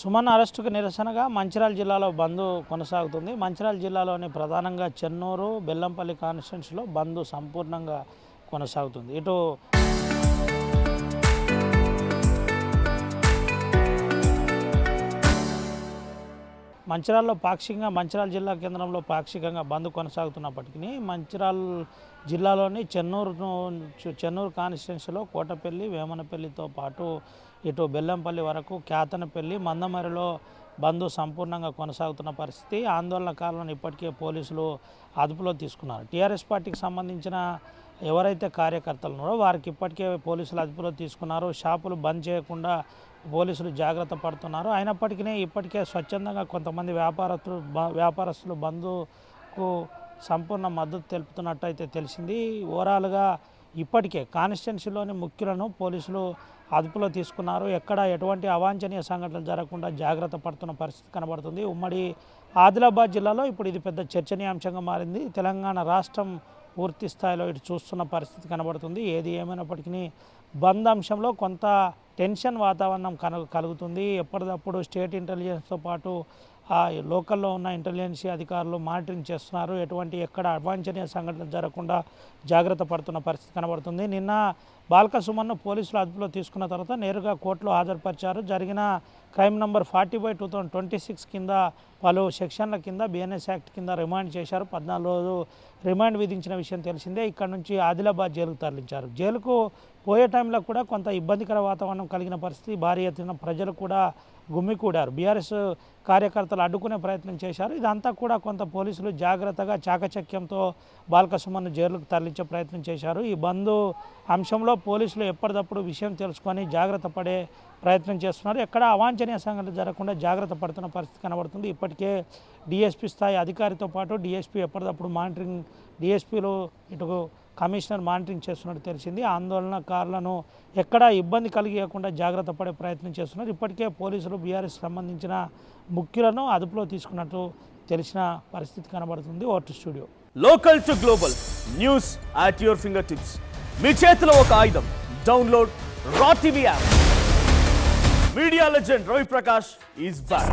సుమన్ అరెస్టుకు నిరసనగా మంచిర్యాల జిల్లాలో బంద్ కొనసాగుతుంది. మంచిర్యాల జిల్లాలోని ప్రధానంగా చెన్నూరు, బెల్లంపల్లి కాన్స్టిట్యున్సీలో బంద్ సంపూర్ణంగా కొనసాగుతుంది. ఇటు మంచిర్యాల జిల్లా కేంద్రంలో పాక్షికంగా బంద్ కొనసాగుతున్నప్పటికీ మంచిర్యాల జిల్లాలోని చెన్నూరు కాన్స్టిట్యున్సీలో కోటపల్లి, వేమనపల్లితో పాటు ఇటు బెల్లంపల్లి వరకు, క్యాతనపల్లి, మందమరిలో బంద్ సంపూర్ణంగా కొనసాగుతున్న పరిస్థితి. ఆందోళనకారులను ఇప్పటికే పోలీసులు అదుపులో తీసుకున్నారు. టీఆర్ఎస్ పార్టీకి సంబంధించిన ఎవరైతే కార్యకర్తలు ఉన్నారో వారికి ఇప్పటికే పోలీసులు అదుపులో తీసుకున్నారు. షాపులు బంద్ చేయకుండా పోలీసులు జాగ్రత్త పడుతున్నారు. అయినప్పటికీ ఇప్పటికే స్వచ్ఛందంగా కొంతమంది వ్యాపారస్తులు బంద్కు సంపూర్ణ మద్దతు తెలుపుతున్నట్టు అయితే తెలిసింది. ఓవరాల్గా ఇప్పటికే కాన్స్టిట్యున్సీలోని ముఖ్యులను పోలీసులు అదుపులో తీసుకున్నారు. ఎక్కడ ఎటువంటి అవాంఛనీయ సంఘటనలు జరగకుండా జాగ్రత్త పడుతున్న పరిస్థితి కనబడుతుంది. ఉమ్మడి ఆదిలాబాద్ జిల్లాలో ఇప్పుడు ఇది పెద్ద చర్చనీయాంశంగా మారింది. తెలంగాణ రాష్ట్రం పూర్తి స్థాయిలో ఇటు చూస్తున్న పరిస్థితి కనబడుతుంది. ఏది ఏమైనప్పటికీ బంద్ అంశంలో కొంత టెన్షన్ వాతావరణం కలుగుతుంది. ఎప్పటికప్పుడు స్టేట్ ఇంటెలిజెన్స్తో పాటు లోకల్లో ఉన్న ఇంటెలిజెన్స్ అధికారులు మానిటరింగ్ చేస్తున్నారు. ఎక్కడ అవాంఛనీయ సంఘటనలు జరగకుండా జాగ్రత్త పడుతున్న పరిస్థితి కనబడుతుంది. నిన్న బాల్క సుమన్ను పోలీసులు అదుపులో తీసుకున్న తర్వాత నేరుగా కోర్టులో హాజరుపరిచారు. జరిగిన క్రైమ్ నంబర్ 40/2026 కింద పలు సెక్షన్ల కింద BNS యాక్ట్ కింద రిమాండ్ చేశారు. 14 రోజులు రిమాండ్ విధించిన విషయం తెలిసిందే. ఇక్కడ నుంచి ఆదిలాబాద్ జైలుకు తరలించారు. జైలుకు పోయే టైంలో కూడా కొంత ఇబ్బందికర వాతావరణం కలిగిన పరిస్థితి. భారీ ఎత్తున ప్రజలు కూడా గుమ్మికూడారు. బీఆర్ఎస్ కార్యకర్తలు అడ్డుకునే ప్రయత్నం చేశారు. ఇదంతా కూడా కొంత పోలీసులు జాగ్రత్తగా చాకచక్యంతో బాల్క సుమన్ను జైలుకు తరలించే ప్రయత్నం చేశారు. ఈ బంద్ అంశంలో పోలీసులు ఎప్పటికప్పుడు విషయం తెలుసుకొని జాగ్రత్త పడే ప్రయత్నం చేస్తున్నారు. ఎక్కడ అవాంఛనీయ సంఘటనలు జరగకుండా జాగ్రత్త పడుతున్న పరిస్థితి కనబడుతుంది. ఇప్పటికే డిఎస్పీ స్థాయి అధికారితో పాటు డిఎస్పీ ఎప్పటికప్పుడు డిఎస్పీలు ఇటు కమిషనర్ మానిటరింగ్ చేస్తున్నట్టు తెలిసింది. ఆందోళనకారులను ఎక్కడా ఇబ్బంది కలిగించకుండా జాగ్రత్త పడే ప్రయత్నం చేస్తున్నారు. ఇప్పటికే పోలీసులు బీఆర్ఎస్ సంబంధించిన ముఖ్యులను అదుపులో తీసుకున్నట్టు తెలిసిన పరిస్థితి కనబడుతుంది. ఓటు studio. Local to global news at your finger tips. మీ చేతిలో ఒక ఆయుధం. Download R TV app. Media legend Ravi Prakash is back.